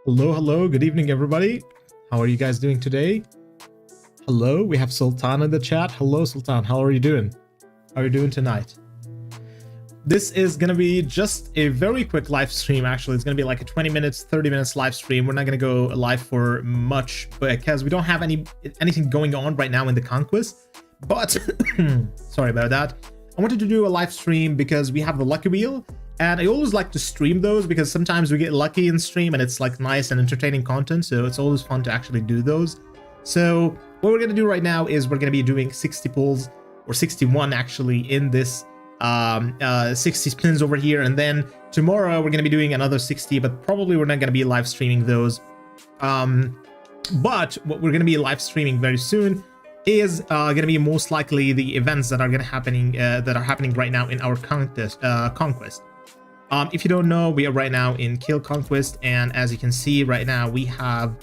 Hello, good evening, everybody. How are you guys doing today? Hello, we have Sultan in the chat. Hello, Sultan. How are you doing? How are you doing tonight? This is going to be just a very quick live stream, actually. It's going to be like a 20 minutes, 30 minutes live stream. We're not going to go live for much because we don't have anything going on right now in the conquest. But, sorry about that. I wanted to do a live stream because we have the lucky wheel. And I always like to stream those because sometimes we get lucky in stream and it's like nice and entertaining content. So it's always fun to actually do those. So what we're going to do right now is we're going to be doing 60 pulls or 61 actually in this 60 spins over here. And then tomorrow we're going to be doing another 60, but probably we're not going to be live streaming those. But what we're going to be live streaming very soon is going to be most likely the events that are going to happening right now in our conquest. If you don't know, we are right now in Kill Conquest, and as you can see right now, we have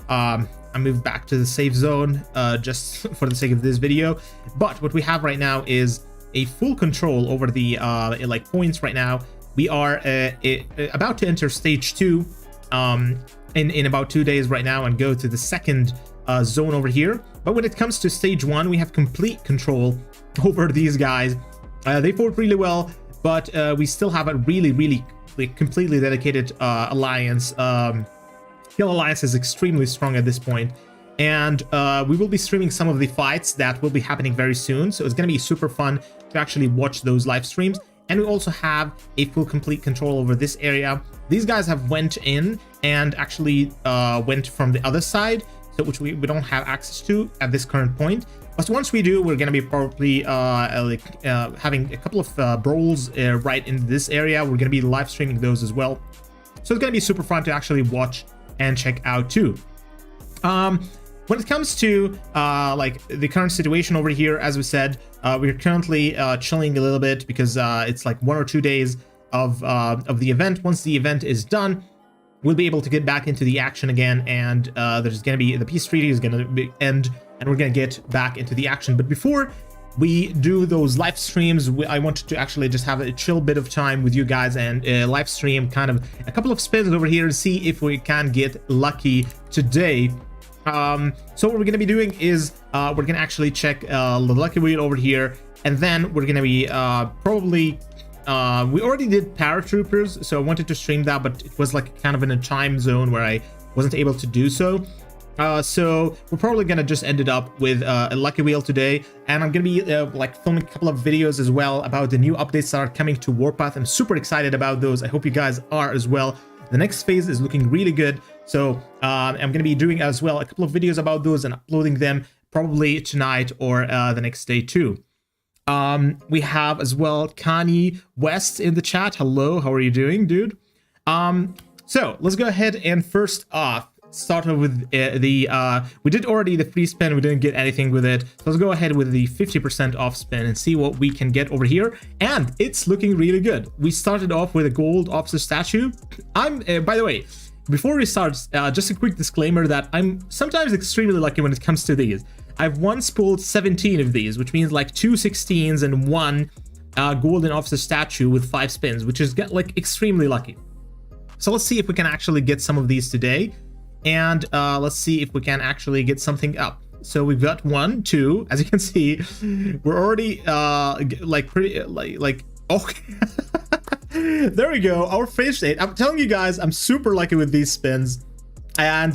I moved back to the safe zone just for the sake of this video. But what we have right now is a full control over the like points right now. We are about to enter stage 2 in about 2 days right now and go to the second zone over here. But when it comes to stage 1, we have complete control over these guys. They fought really well, but we still have a really like, completely dedicated alliance. Kill Alliance is extremely strong at this point, and we will be streaming some of the fights that will be happening very soon. So it's going to be super fun to actually watch those live streams. And we also have a full complete control over this area. These guys have went in and actually went from the other side, so which we don't have access to at this current point. But once we do, we're going to be probably having a couple of brawls right in this area. We're going to be live streaming those as well. So it's going to be super fun to actually watch and check out too. When it comes to like the current situation over here, as we said, we're currently chilling a little bit because it's like 1 or 2 days of the event. Once the event is done, we'll be able to get back into the action again, and there's going to be the peace treaty is going to end, and we're going to get back into the action. But before we do those live streams, I wanted to actually just have a chill bit of time with you guys and live stream kind of a couple of spins over here and see if we can get lucky today. So what we're going to be doing is we're going to actually check the lucky wheel over here, and then we're going to be probably we already did paratroopers, so I wanted to stream that, but it was like kind of in a time zone where I wasn't able to do so. So we're probably gonna just end it up with a lucky wheel today, and I'm gonna be like filming a couple of videos as well about the new updates that are coming to Warpath. I'm super excited about those. I hope you guys are as well. The next phase is looking really good, so I'm gonna be doing as well a couple of videos about those and uploading them probably tonight or the next day too. We have as well Kanye West in the chat. Hello, how are you doing, dude? So let's go ahead and first off start off with we did already the free spin, we didn't get anything with it, so let's go ahead with the 50% off spin and see what we can get over here. And it's looking really good. We started off with a gold officer statue. I'm by the way, before we start, just a quick disclaimer that I'm sometimes extremely lucky when it comes to these. I've once pulled 17 of these, which means like 2 16s and 1 golden officer statue with 5 spins, which is like extremely lucky. So let's see if we can actually get some of these today. And let's see if we can actually get something up. So we've got 1, 2, as you can see, we're already like pretty like okay. There we go, our finish state. I'm telling you guys, I'm super lucky with these spins, and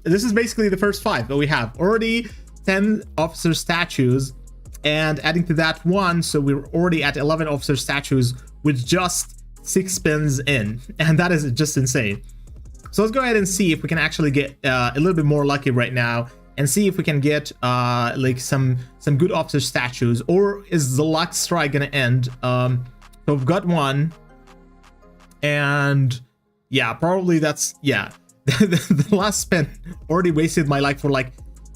this is basically the first 5, but we have already 10 officer statues, and adding to that 1, so we're already at 11 officer statues with just 6 spins in, and that is just insane. So let's go ahead and see if we can actually get a little bit more lucky right now and see if we can get like some good officer statues, or is the luck strike gonna end? So we've got 1, and yeah, probably that's, yeah. the last spin already wasted my luck for like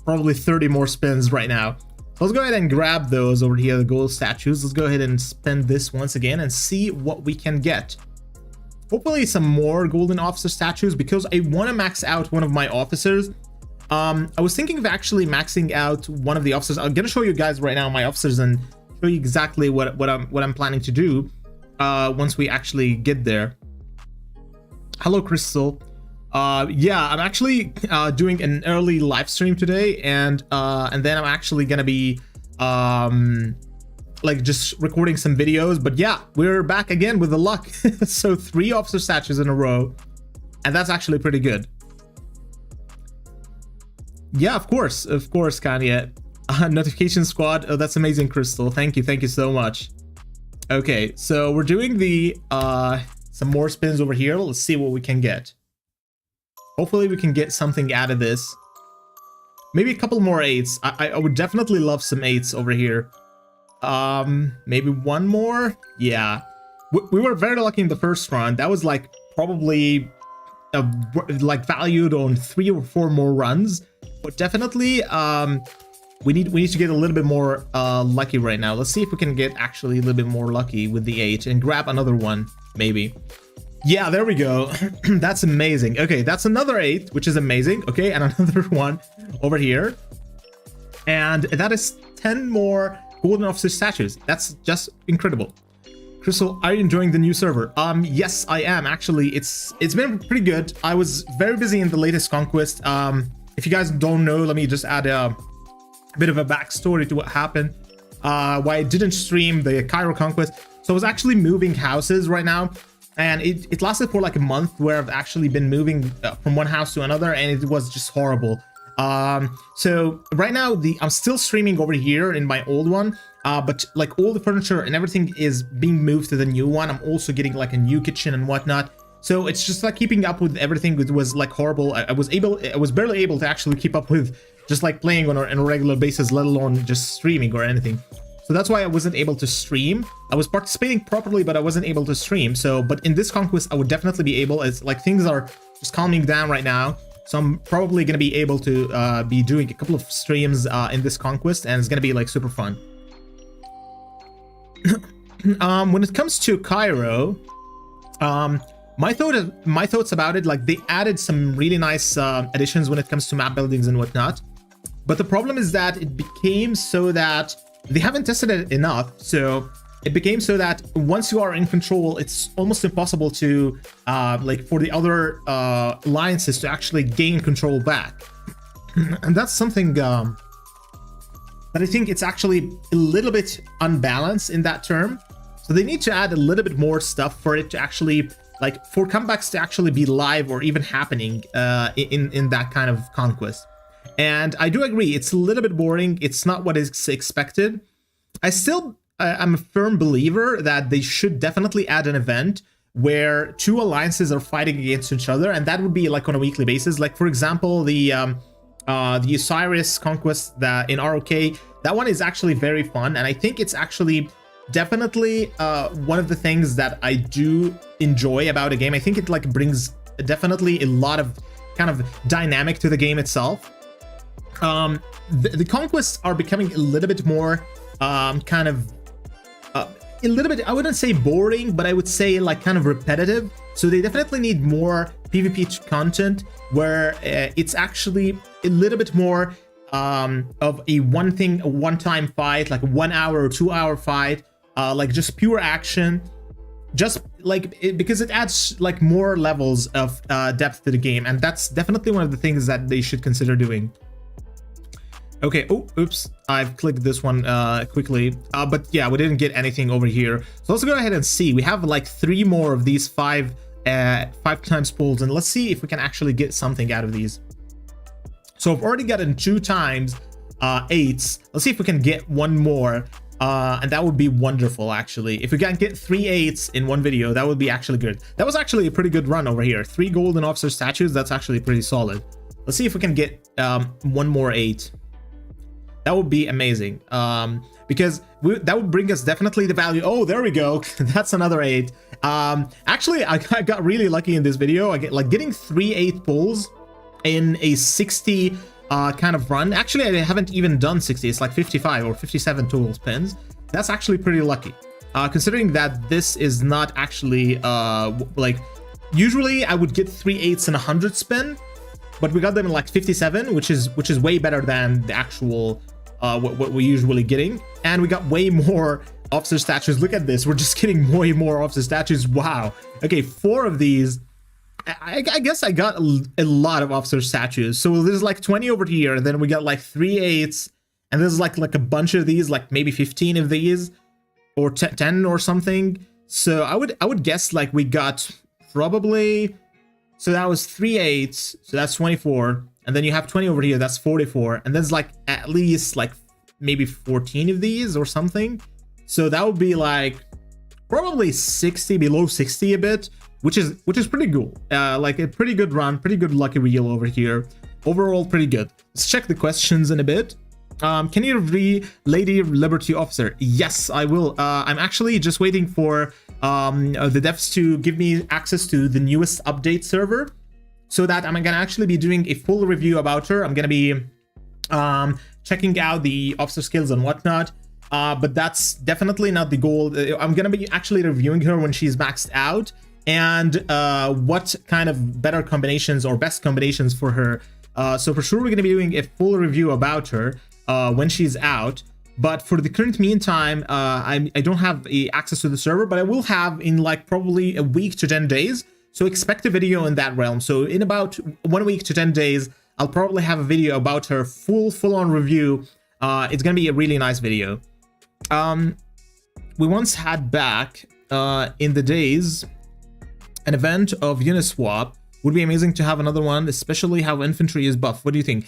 probably 30 more spins right now. So let's go ahead and grab those over here, the gold statues. Let's go ahead and spin this once again and see what we can get. Hopefully some more golden officer statues, because I want to max out one of my officers. I was thinking of actually maxing out one of the officers. I'm gonna show you guys right now my officers and show you exactly what I'm planning to do once we actually get there. Hello, Crystal. Yeah, I'm actually doing an early live stream today, and then I'm actually gonna be like just recording some videos. But yeah, we're back again with the luck. So 3 officer statues in a row, and that's actually pretty good. Yeah, of course, Kanye. Notification squad. Oh, that's amazing, Crystal. Thank you so much. Okay, so we're doing the some more spins over here. Let's see what we can get. Hopefully we can get something out of this. Maybe a couple more 8s. I would definitely love some 8s over here. Maybe one more. Yeah, we were very lucky in the first run. That was like probably like valued on 3 or 4 more runs. But definitely we need to get a little bit more lucky right now. Let's see if we can get actually a little bit more lucky with the 8 and grab another one maybe. Yeah, there we go. That's amazing. Okay, that's another 8, which is amazing. Okay, and another one over here, and that is 10 more golden officer statues. That's just incredible. Crystal, are you enjoying the new server? Yes, I am actually. It's been pretty good. I was very busy in the latest conquest. If you guys don't know, let me just add a bit of a backstory to what happened. Why I didn't stream the Cairo conquest. So I was actually moving houses right now, and it lasted for like a month, where I've actually been moving from one house to another, and it was just horrible. So right now I'm still streaming over here in my old one, but like all the furniture and everything is being moved to the new one. I'm also getting like a new kitchen and whatnot. So it's just like keeping up with everything. It was like horrible. I was barely able to actually keep up with just like playing on a regular basis, let alone just streaming or anything. So that's why I wasn't able to stream. I was participating properly, but I wasn't able to stream. So, but in this conquest, I would definitely be able, as like things are just calming down right now. So I'm probably going to be able to be doing a couple of streams in this conquest, and it's going to be like super fun. When it comes to Cairo, my thoughts about it, like they added some really nice additions when it comes to map buildings and whatnot. But the problem is that it became so that they haven't tested it enough. So it became so that once you are in control, it's almost impossible to like for the other alliances to actually gain control back. And that's something that I think it's actually a little bit unbalanced in that term. So they need to add a little bit more stuff for it to actually, like, for comebacks to actually be live or even happening in that kind of conquest. And I do agree, it's a little bit boring. It's not what is expected. I'm a firm believer that they should definitely add an event where 2 alliances are fighting against each other, and that would be like on a weekly basis. Like for example, the Osiris conquest that in ROK, that one is actually very fun, and I think it's actually definitely one of the things that I do enjoy about a game. I think it like brings definitely a lot of kind of dynamic to the game itself. The conquests are becoming a little bit more kind of a little bit, I wouldn't say boring, but I would say like kind of repetitive. So they definitely need more PvP content where it's actually a little bit more of a one-time fight, like a 1 hour or 2 hour fight, like just pure action, just like because it adds like more levels of depth to the game, and that's definitely one of the things that they should consider doing. Okay, oh, oops, I've clicked this one quickly, but yeah, we didn't get anything over here. So let's go ahead and see. We have like 3 more of these 5 times pulls, and let's see if we can actually get something out of these. So I've already gotten 2 times 8s. Let's see if we can get one more, and that would be wonderful actually. If we can get 3 8s in one video, that would be actually good. That was actually a pretty good run over here. 3 golden officer statues, that's actually pretty solid. Let's see if we can get one more 8. That would be amazing, because that would bring us definitely the value. Oh, there we go. That's another 8. Actually, I got really lucky in this video. I get like getting 3 8 pulls in a 60 kind of run. Actually, I haven't even done 60. It's like 55 or 57 total spins. That's actually pretty lucky, considering that this is not actually like usually I would get 3 8s in 100 spin. But we got them in like 57, which is way better than the actual what we're usually getting. And we got way more officer statues. Look at this, we're just getting way more officer statues. Wow. Okay, 4 of these I guess I got a lot of officer statues. So there's like 20 over here, and then we got like 3 8s, and there's like a bunch of these, like maybe 15 of these, or 10 or something. So I would guess like we got probably, so that was 3 8s, so that's 24, and then you have 20 over here, that's 44, and there's like at least like maybe 14 of these or something. So that would be like probably 60, below 60 a bit, which is pretty cool. Like a pretty good run, pretty good lucky wheel over here. Overall, pretty good. Let's check the questions in a bit. Can you be Lady Liberty Officer? Yes, I will. I'm actually just waiting for the devs to give me access to the newest update server, so that I'm gonna actually be doing a full review about her. I'm gonna be checking out the officer skills and whatnot. But that's definitely not the goal. I'm gonna be actually reviewing her when she's maxed out, and what kind of better combinations or best combinations for her. So for sure we're gonna be doing a full review about her when she's out. But for the current meantime, I don't have access to the server, but I will have in like probably a week to 10 days. So expect a video in that realm. So in about 1 week to 10 days, I'll probably have a video about her, full-on review. It's gonna be a really nice video. We once had back in the days an event of Uniswap. Would be amazing to have another one, especially how infantry is buffed. What do you think?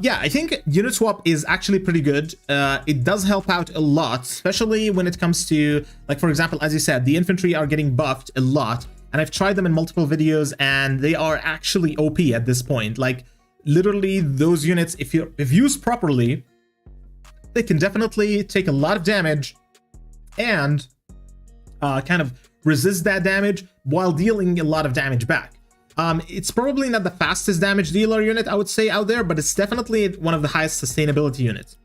Yeah, I think Uniswap is actually pretty good. It does help out a lot, especially when it comes to, like, for example, as you said, the infantry are getting buffed a lot, and I've tried them in multiple videos, and they are actually OP at this point. Like, literally, those units, if used properly, they can definitely take a lot of damage and kind of resist that damage while dealing a lot of damage back. It's probably not the fastest damage dealer unit, I would say, out there, but it's definitely one of the highest sustainability units.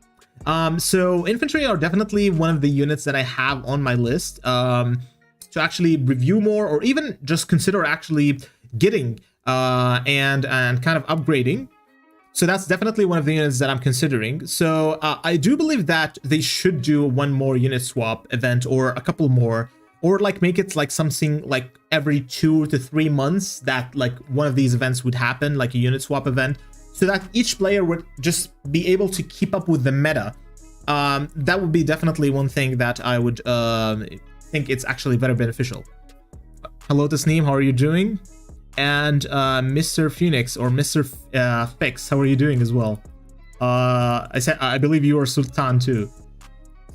So infantry are definitely one of the units that I have on my list to actually review more, or even just consider actually getting and kind of upgrading. So that's definitely one of the units that I'm considering. So I do believe that they should do one more unit swap event, or a couple more, or like make it like something like every 2 to 3 months that like one of these events would happen, like a unit swap event, so that each player would just be able to keep up with the meta. That would be definitely one thing that I would think it's actually very beneficial. Hello Tasneem, how are you doing? And Mr. Phoenix or Mr. Fix, how are you doing as well? I believe you are Sultan too.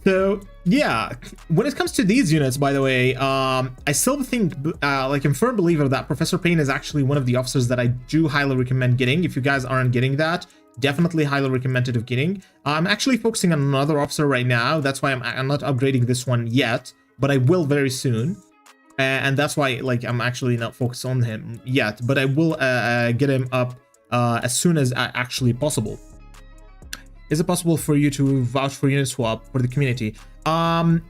So yeah, when it comes to these units, by the way, I still think, like, I'm a firm believer that Professor Payne is actually one of the officers that I do highly recommend getting. If you guys aren't getting that, definitely highly recommended of getting. I'm actually focusing on another officer right now. That's why I'm not upgrading this one yet, but I will very soon. And that's why, like, I'm actually not focused on him yet, but I will get him up as soon as actually possible. Is it possible for you to vouch for Uniswap for the community? I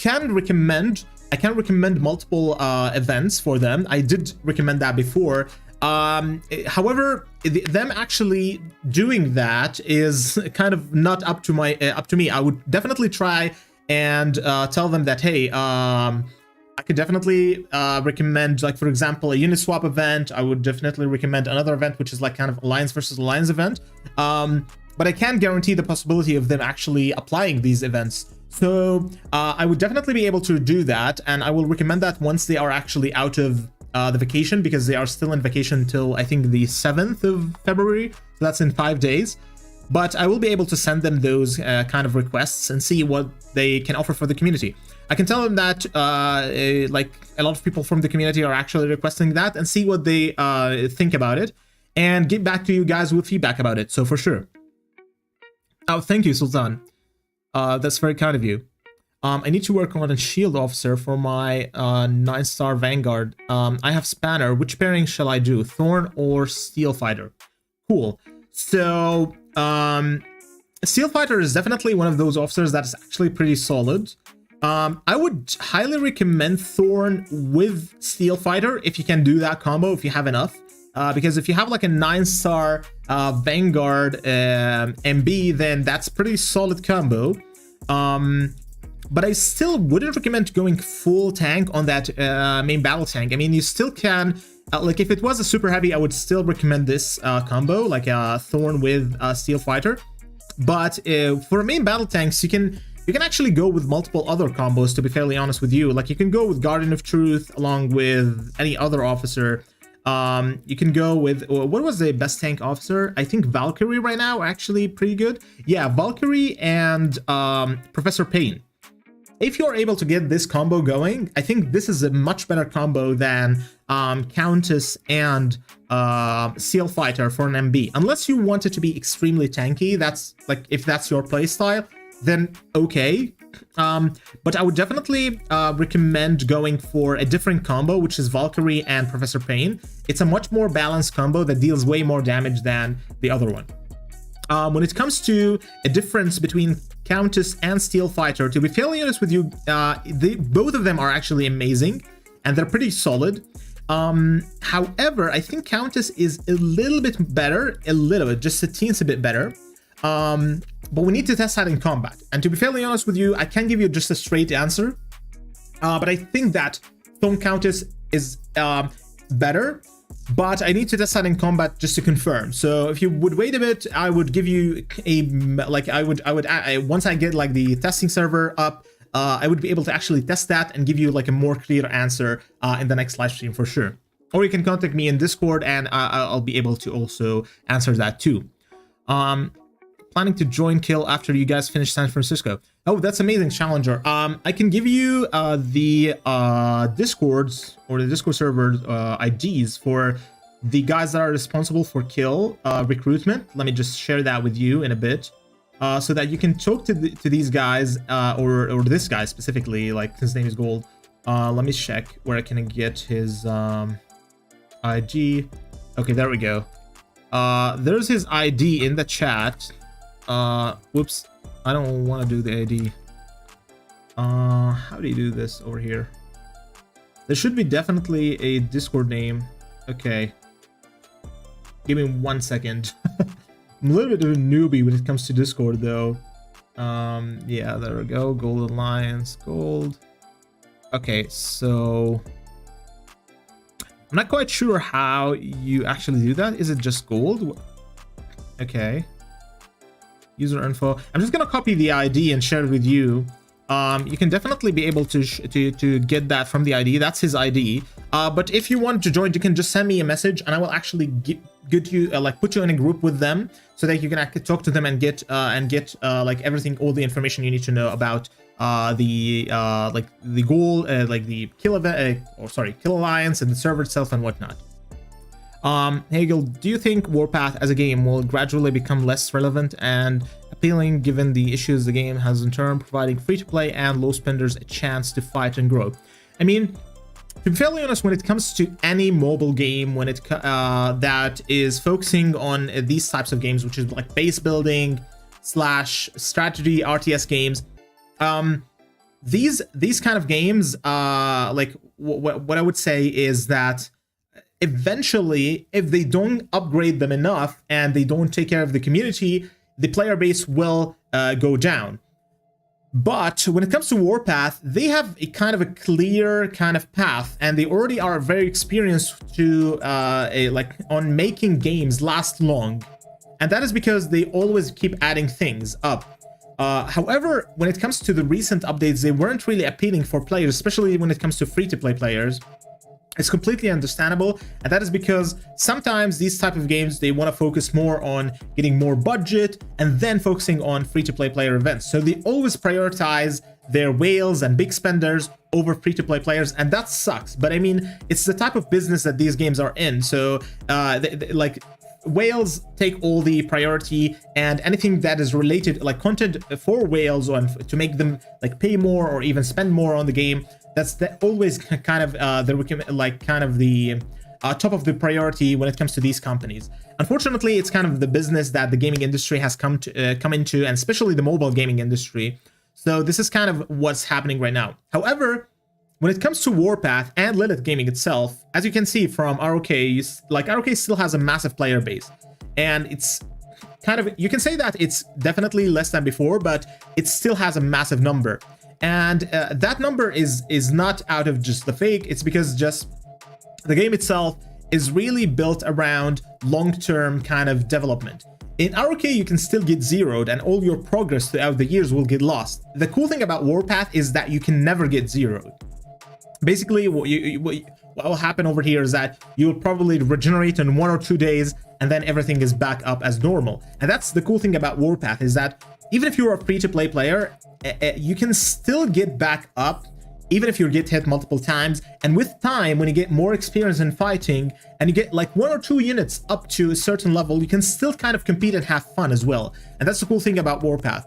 can recommend multiple events for them. I did recommend that before. However, them actually doing that is kind of not up to me. I would definitely try and tell them that, hey, I could definitely recommend, like, for example, a Uniswap event. I would definitely recommend another event, which is like kind of Alliance versus Alliance event. But I can't guarantee the possibility of them actually applying these events. So I would definitely be able to do that, and I will recommend that once they are actually out of the vacation, because they are still in vacation till I think the 7th of February. So that's in 5 days. But I will be able to send them those kind of requests and see what they can offer for the community. I can tell them that like a lot of people from the community are actually requesting that, and see what they think about it, and get back to you guys with feedback about it. So for sure. Oh, thank you, Sultan. That's very kind of you. I need to work on a shield officer for my 9-star Vanguard. I have Spanner. Which pairing shall I do? Thorn or Steel Fighter? Cool. So Steel Fighter is definitely one of those officers that is actually pretty solid. I would highly recommend Thorn with Steel Fighter if you can do that combo, if you have enough. Because if you have like a 9-star Vanguard MB, then that's pretty solid combo. but I still wouldn't recommend going full tank on that main battle tank. I mean, you still can, like if it was a super heavy, I would still recommend this combo, like a Thorn with Steel Fighter. But for main battle tanks, you can actually go with multiple other combos, to be fairly honest with you. Like you can go with Guardian of Truth along with any other officer. You can go with, what was the best tank officer? I think Valkyrie right now, actually pretty good. Yeah, Valkyrie and Professor Payne. If you're able to get this combo going, I think this is a much better combo than Countess and Steel Fighter for an MB. Unless you want it to be extremely tanky, that's like, if that's your playstyle, then okay. But I would definitely recommend going for a different combo, which is Valkyrie and Professor Payne. It's a much more balanced combo that deals way more damage than the other one. When it comes to a difference between Countess and Steel Fighter, to be fairly honest with you, both of them are actually amazing and they're pretty solid. However, I think Countess is a little bit better, just a teensy bit better. But we need to test that in combat. And to be fairly honest with you, I can't give you just a straight answer. But I think that Thorn Countess is better. But I need to test that in combat just to confirm. So if you would wait a bit, I would give you a, like I would once I get like the testing server up, I would be able to actually test that and give you like a more clear answer in the next live stream for sure. Or you can contact me in Discord and I'll be able to also answer that too. Planning to join Kill after you guys finish San Francisco. Oh, that's amazing, Challenger. I can give you the Discords or the Discord server IDs for the guys that are responsible for Kill recruitment. Let me just share that with you in a bit, so that you can talk to these guys or this guy specifically. Like his name is Gold. Let me check where I can get his ID. Okay, there we go. There's his ID in the chat. Whoops, I don't want to do the ID. How do you do this over here? There should be definitely a Discord name. Okay, give me 1 second. I'm a little bit of a newbie when it comes to Discord though. Yeah, there we go. Gold Alliance, Gold. Okay, so I'm not quite sure how you actually do that. Is it just Gold? Okay. User info. I'm just gonna copy the ID and share it with you. You can definitely be able to get that from the ID. That's his ID. But if you want to join, you can just send me a message, and I will actually get you like put you in a group with them, so that you can actually talk to them and get like everything, all the information you need to know about the like the goal, like the Kill event, Kill Alliance and the server itself and whatnot. Hegel, do you think Warpath as a game will gradually become less relevant and appealing given the issues the game has in turn, providing free-to-play and low spenders a chance to fight and grow? I mean, to be fairly honest, when it comes to any mobile game, when it that is focusing on these types of games, which is like base building / strategy RTS games, these kind of games, like what I would say is that eventually, if they don't upgrade them enough and they don't take care of the community, the player base will go down. But when it comes to Warpath, they have a kind of a clear kind of path, and they already are very experienced to like on making games last long, and that is because they always keep adding things up. However, when it comes to the recent updates, they weren't really appealing for players, especially when it comes to free-to-play players. It's completely understandable, and that is because sometimes these type of games, they want to focus more on getting more budget and then focusing on free-to-play player events. So they always prioritize their whales and big spenders over free-to-play players, and that sucks. But I mean, it's the type of business that these games are in. So like whales take all the priority, and anything that is related, like content for whales, or to make them like pay more or even spend more on the game, that's always kind of the top of the priority when it comes to these companies. Unfortunately, it's kind of the business that the gaming industry has come into, and especially the mobile gaming industry. So this is kind of what's happening right now. However, when it comes to Warpath and Lilith Gaming itself, as you can see from ROK, like ROK still has a massive player base, and it's kind of, you can say that it's definitely less than before, but it still has a massive number. And that number is not out of just the fake. It's because just the game itself is really built around long-term kind of development. In ROK, you can still get zeroed and all your progress throughout the years will get lost. The cool thing about Warpath is that you can never get zeroed. Basically, what will happen over here is that you'll probably regenerate in 1 or 2 days and then everything is back up as normal. And that's the cool thing about Warpath, is that even if you're a free-to-play player, you can still get back up even if you get hit multiple times. And with time, when you get more experience in fighting and you get like 1 or 2 units up to a certain level, you can still kind of compete and have fun as well. And that's the cool thing about Warpath.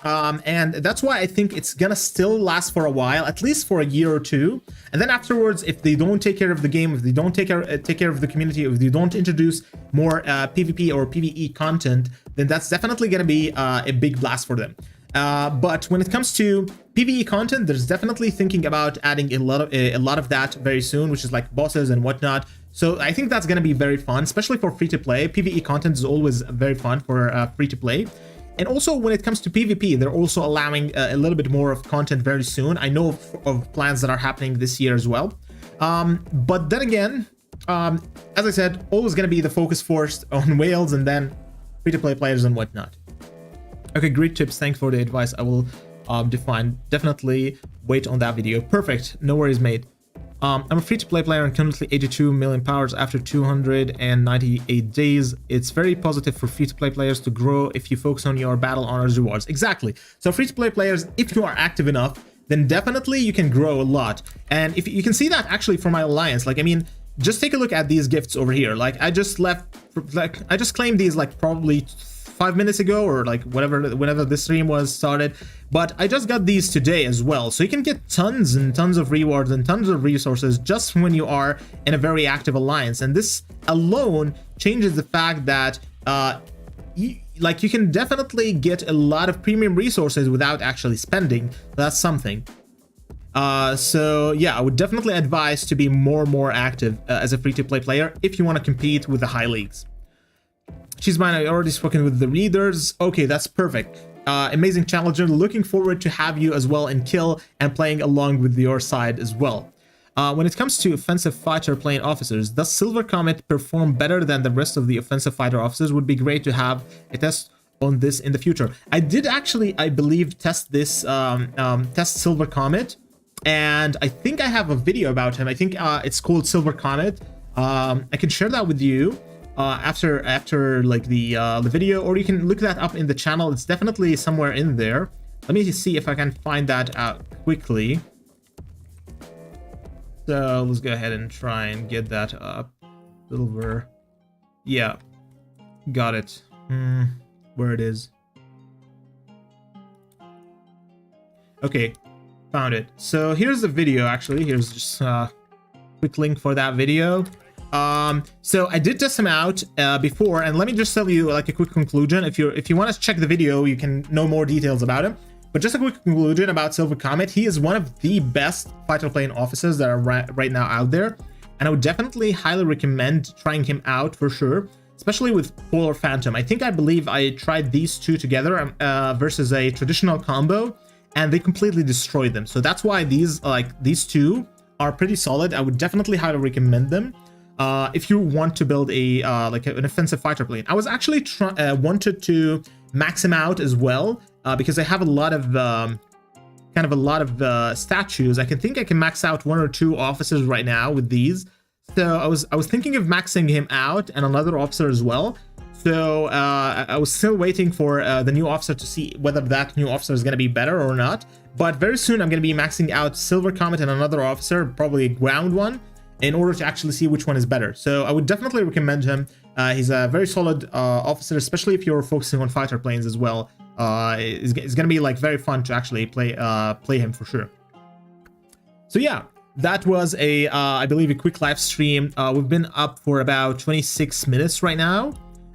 And that's why I think it's gonna still last for a while, at least for a year or 2. And then afterwards, if they don't take care of the game, if they don't take care of the community, if they don't introduce more PvP or PvE content, then that's definitely gonna be a big blast for them. But when it comes to PvE content, there's definitely thinking about adding a lot of that very soon, which is like bosses and whatnot. So I think that's gonna be very fun, especially for free-to-play. PvE content is always very fun for free-to-play. And also when it comes to PvP, they're also allowing a little bit more of content very soon. I know of plans that are happening this year as well. But then again, as I said, always going to be the focus first on whales and then free-to-play players and whatnot. Okay, great tips. Thanks for the advice. I will definitely wait on that video. Perfect. No worries, mate. I'm a free-to-play player and currently 82 million powers after 298 days. It's very positive for free-to-play players to grow if you focus on your battle honors rewards. Exactly. So free-to-play players, if you are active enough, then definitely you can grow a lot. And if you can see that actually for my alliance, like, I mean, just take a look at these gifts over here. Like, I just claimed these like probably 5 minutes ago, or like whenever this stream was started, but I just got these today as well. So you can get tons and tons of rewards and tons of resources just when you are in a very active alliance. And this alone changes the fact that you can definitely get a lot of premium resources without actually spending. That's something. So yeah, I would definitely advise to be more and more active as a free-to-play player if you want to compete with the high leagues. She's mine. I already spoken with the readers. Okay, that's perfect. Amazing challenger. Looking forward to have you as well in kill and playing along with your side as well. When it comes to offensive fighter plane officers, does Silver Comet perform better than the rest of the offensive fighter officers? Would be great to have a test on this in the future. I did actually, I believe, test this, test Silver Comet, and I think I have a video about him. I think it's called Silver Comet. I can share that with you after like the video, or you can look that up in the channel. It's definitely somewhere in there. Let me see if I can find that out quickly. So let's go ahead and try and get that up. Silver, yeah, got it. Where it is. Okay, found it. So here's the video. Actually, here's just a quick link for that video. So I did test him out before, and let me just tell you like a quick conclusion. If you want to check the video, you can know more details about him. But just a quick conclusion about Silver Comet. He is one of the best fighter plane officers that are right now out there, and I would definitely highly recommend trying him out for sure, especially with Polar Phantom. I believe I tried these two together versus a traditional combo, and they completely destroyed them. So that's why these two are pretty solid. I would definitely highly recommend them. If you want to build a an offensive fighter plane. I was actually wanted to max him out as well because I have a lot of statues. I think I can max out 1 or 2 officers right now with these. So I was thinking of maxing him out and another officer as well. So I was still waiting for the new officer to see whether that new officer is going to be better or not. But very soon I'm going to be maxing out Silver Comet and another officer, probably a ground one, in order to actually see which one is better. So I would definitely recommend him. He's a very solid officer, especially if you're focusing on fighter planes as well. It's going to be like very fun to actually play him for sure. So yeah, that was I believe a quick live stream. We've been up for about 26 minutes right now.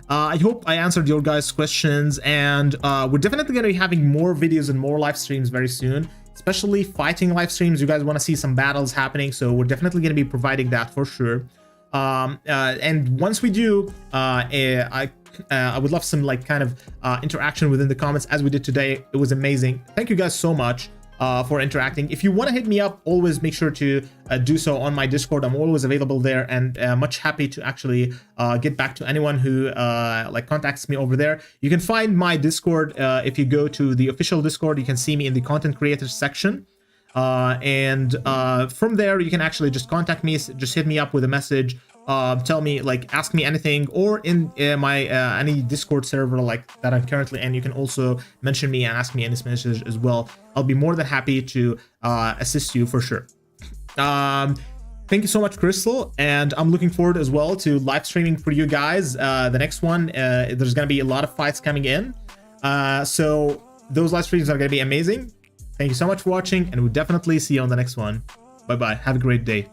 I hope I answered your guys' questions, and we're definitely going to be having more videos and more live streams very soon, especially fighting live streams. You guys want to see some battles happening, so we're definitely going to be providing that for sure. And once we do, I would love some interaction within the comments as we did today. It was amazing. Thank you guys so much. for interacting. If you want to hit me up, always make sure to do so on my Discord. I'm always available there, and much happy to actually get back to anyone who like contacts me over there. You can find my Discord if you go to the official Discord. You can see me in the content creators section. And from there you can actually just contact me, just hit me up with a message, tell me, like, ask me anything, or in my any Discord server like that I'm currently in. You can also mention me and ask me any message as well. I'll be more than happy to assist you for sure. Thank you so much, Crystal, and I'm looking forward as well to live streaming for you guys. The next one, there's gonna be a lot of fights coming in, so those live streams are gonna be amazing. Thank you so much for watching, and we'll definitely see you on the next one. Bye bye. Have a great day.